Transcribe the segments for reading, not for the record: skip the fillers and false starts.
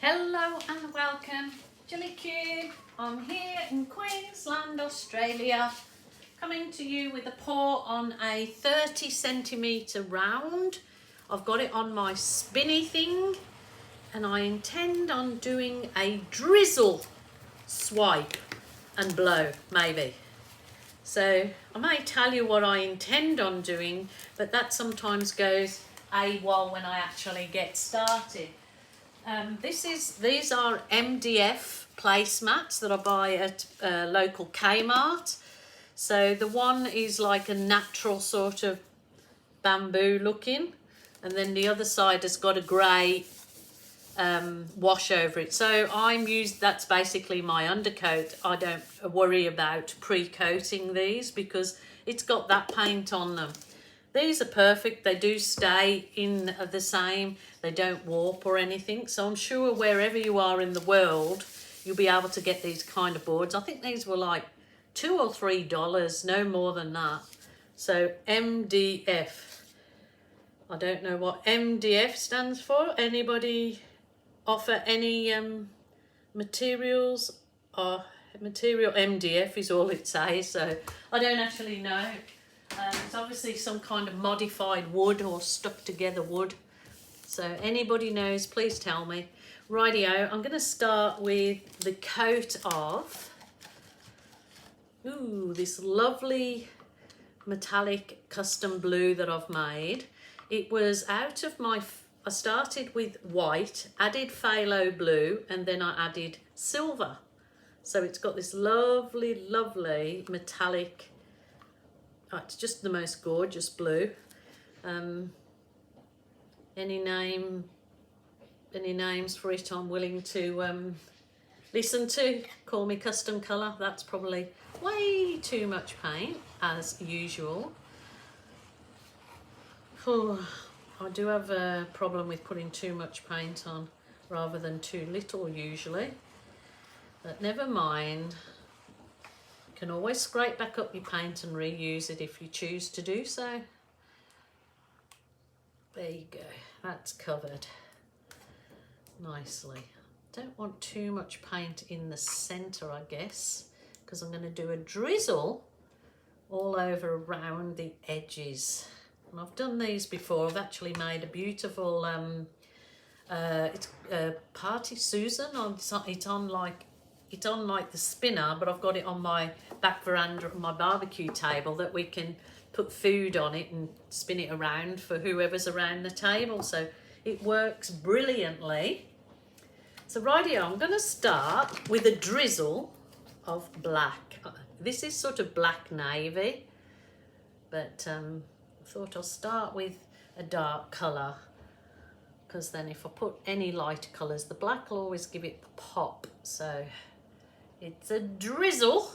Hello and welcome, Jilly Cube. I'm here in Queensland, Australia, coming to you with a pour on a 30cm round. I've got it on my spinny thing and I intend on doing a drizzle swipe and blow, maybe. So I may tell you what I intend on doing, but that sometimes goes AWOL when I actually get started. These are MDF placemats that I buy at local Kmart. So the one is like a natural sort of bamboo looking, and then the other side has got a grey wash over it. So that's basically my undercoat. I don't worry about pre-coating these because it's got that paint on them. These are perfect. They do stay in the same. They don't warp or anything. So I'm sure wherever you are in the world, you'll be able to get these kind of boards. I think these were like $2 or $3, no more than that. So MDF. I don't know what MDF stands for. Anybody offer any materials? Material MDF is all it says. So I don't actually know. It's obviously some kind of modified wood or stuck together wood. So anybody knows, please tell me. Rightio, I'm going to start with the coat of this lovely metallic custom blue that I've made. It was out of I started with white, added phthalo blue, and then I added silver. So it's got this lovely, lovely metallic. It's just the most gorgeous blue. Any names for it I'm willing to listen to. Call me custom colour. That's probably way too much paint as usual. I do have a problem with putting too much paint on rather than too little usually. But never mind. You can always scrape back up your paint and reuse it if you choose to do so. There you go, that's covered nicely. Don't want too much paint in the centre, I guess, because I'm going to do a drizzle all over around the edges. And I've done these before. I've actually made a beautiful it's Party Susan. It's on like the spinner, but I've got it on my back veranda on my barbecue table that we can put food on it and spin it around for whoever's around the table. So it works brilliantly. So rightio, I'm going to start with a drizzle of black. This is sort of black navy, but I thought I'll start with a dark colour, because then if I put any lighter colours, the black will always give it the pop. So it's a drizzle,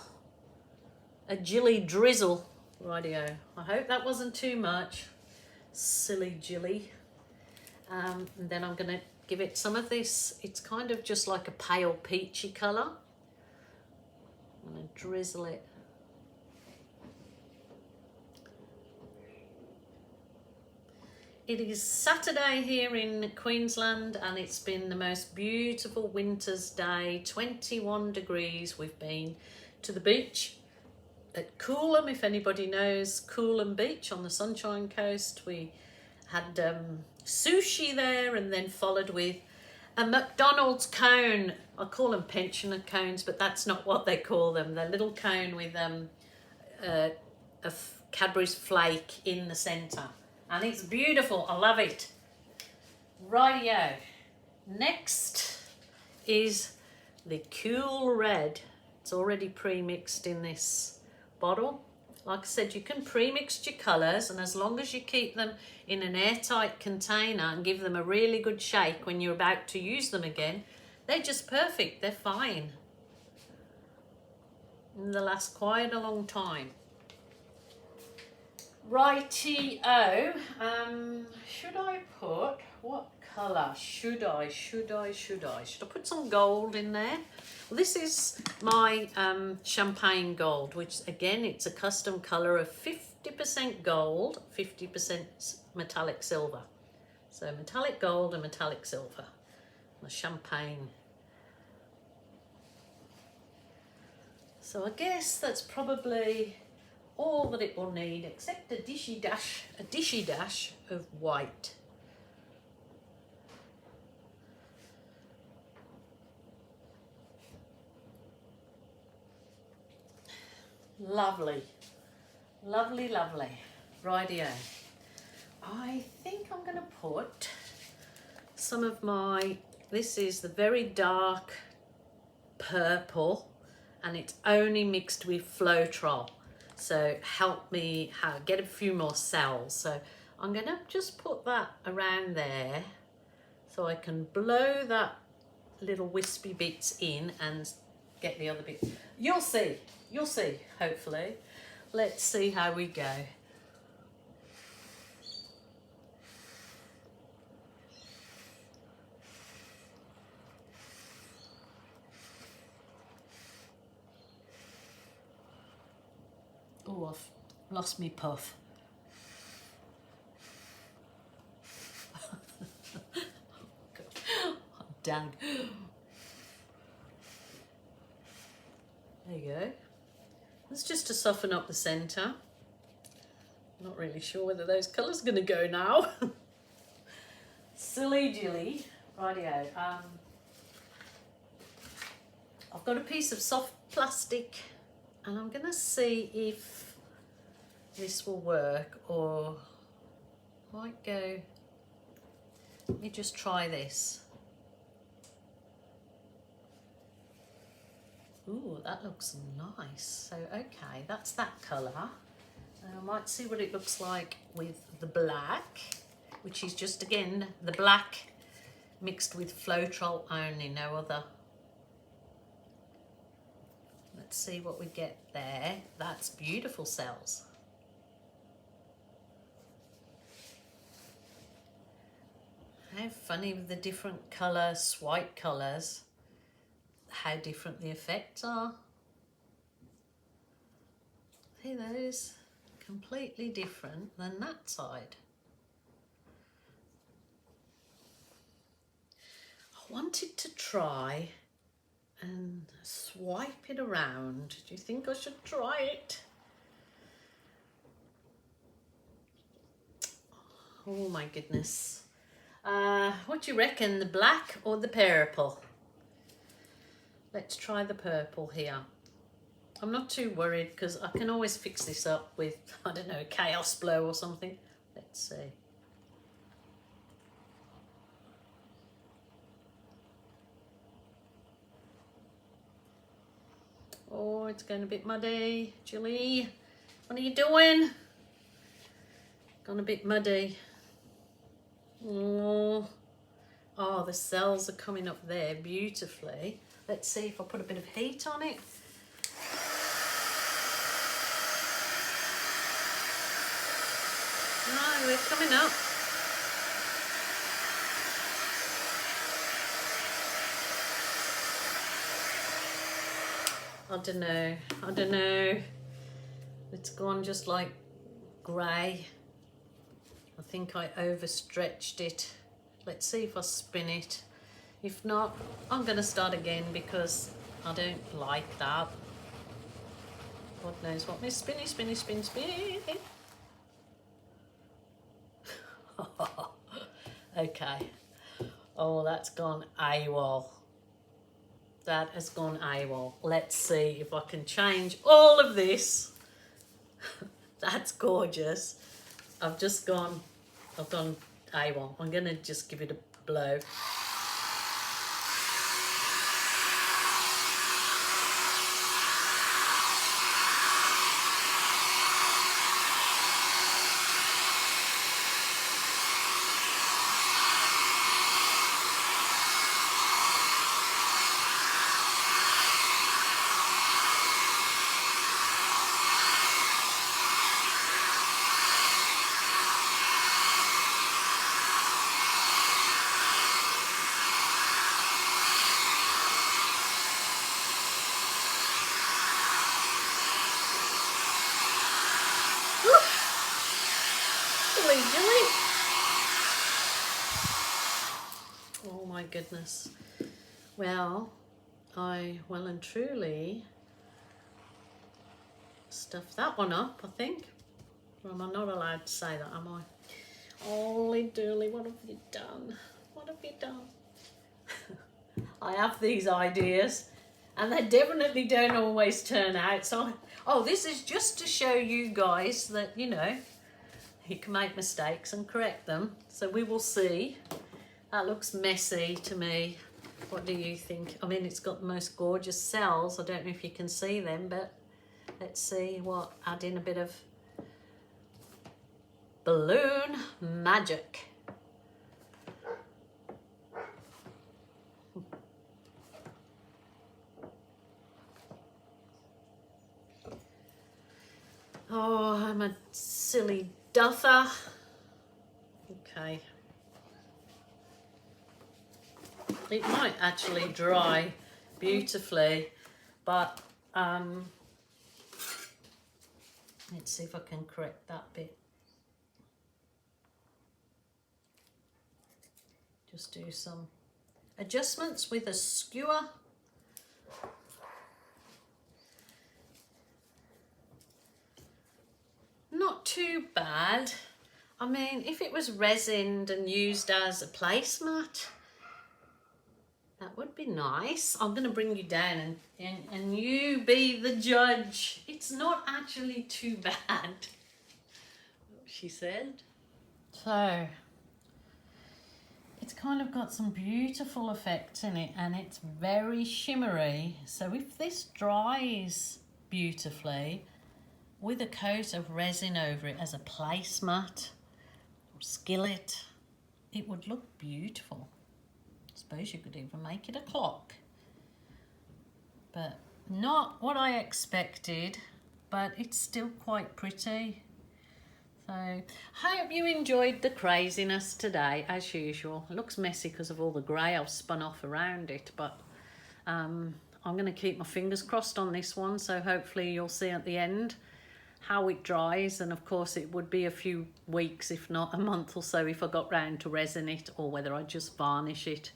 a Jilly drizzle. Rightio. I hope that wasn't too much. Silly Jilly. And then I'm going to give it some of this. It's kind of just like a pale peachy colour. I'm going to drizzle it. It is Saturday here in Queensland and it's been the most beautiful winter's day, 21 degrees. We've been to the beach at Coolum, if anybody knows Coolum Beach on the Sunshine Coast. We had sushi there and then followed with a McDonald's cone. I call them pensioner cones, but that's not what they call them. They're little cone with a Cadbury's flake in the centre. And it's beautiful, I love it. Rightio. Next is the Cool Red. It's already pre-mixed in this bottle. Like I said, you can pre-mix your colours, and as long as you keep them in an airtight container and give them a really good shake when you're about to use them again, they're just perfect, they're fine. And they last quite a long time. Rightio, should I put, what colour should I put some gold in there? Well, this is my champagne gold, which again, it's a custom colour of 50% gold, 50% metallic silver. So metallic gold and metallic silver. the champagne. So I guess that's probably all that it will need, except a dishy dash of white. Lovely, lovely, lovely. Rightio. I think I'm going to put some of my, this is the very dark purple, and it's only mixed with Floetrol. So help me get a few more cells. So I'm going to just put that around there so I can blow that little wispy bits in and get the other bit. You'll see, hopefully. Let's see how we go. Oh, I've lost me puff. Oh, dang. There you go. That's just to soften up the centre. Not really sure whether those colours are going to go now. Silly dilly. Rightio. I've got a piece of soft plastic and I'm going to see if this will work, or might go, let me just try this. Ooh, that looks nice. So, okay, that's that colour. I might see what it looks like with the black, which is just, again, the black mixed with Floetrol only, no other. Let's see what we get there. That's beautiful cells. How funny with the different colour swipe colours, how different the effects are. See those? Completely different than that side. I wanted to try and swipe it around. Do you think I should try it? Oh my goodness. What do you reckon, the black or the purple? Let's try the purple here. I'm not too worried because I can always fix this up with, I don't know, chaos blow or something. Let's see. Oh, it's going a bit muddy. Julie, what are you doing? Gone a bit muddy. Oh, the cells are coming up there beautifully. Let's see if I put a bit of heat on it. No, they're coming up. I don't know. It's gone just like grey. I think I overstretched it. Let's see if I spin it. If not, I'm going to start again because I don't like that. God knows what. Spinny, spinny, spin, spin. Okay. Oh, that's gone AWOL. That has gone AWOL. Let's see if I can change all of this. That's gorgeous. I've gone AWOL. I'm going to just give it a blow. my goodness. Well, I well and truly stuffed that one up, I think. Well, am I not allowed to say that, am I? Holy dooly, what have you done? What have you done? I have these ideas and they definitely don't always turn out. So, oh, this is just to show you guys that, you know, you can make mistakes and correct them. So we will see. That looks messy to me. What do you think? I mean, it's got the most gorgeous cells. I don't know if you can see them, but let's see what, add in a bit of balloon magic. Oh, I'm a silly duffer. Okay. It might actually dry beautifully, but let's see if I can correct that bit. Just do some adjustments with a skewer. Not too bad. I mean, if it was resined and used as a placemat, that would be nice. I'm going to bring you down and you be the judge. It's not actually too bad, she said. So, it's kind of got some beautiful effects in it and it's very shimmery. So if this dries beautifully, with a coat of resin over it as a placemat or skillet, it would look beautiful. I suppose you could even make it a clock. But not what I expected, but it's still quite pretty. So, hope you enjoyed the craziness today, as usual. It looks messy because of all the grey I've spun off around it, but I'm going to keep my fingers crossed on this one, so hopefully you'll see at the end how it dries, and of course it would be a few weeks, if not a month or so, if I got round to resin it, or whether I just varnish it.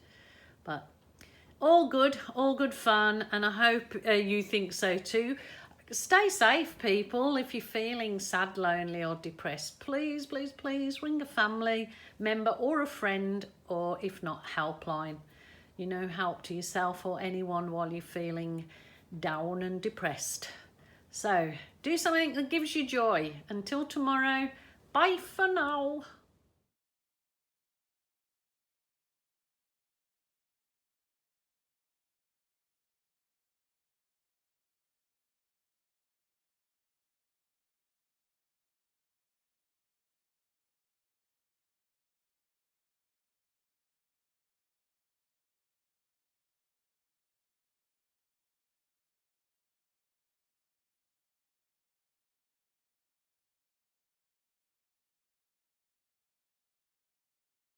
But all good fun, and I hope you think so too. Stay safe, people. If you're feeling sad, lonely or depressed, please, please, please ring a family member or a friend, or if not, helpline. You know, help to yourself or anyone while you're feeling down and depressed. So do something that gives you joy. Until tomorrow, bye for now.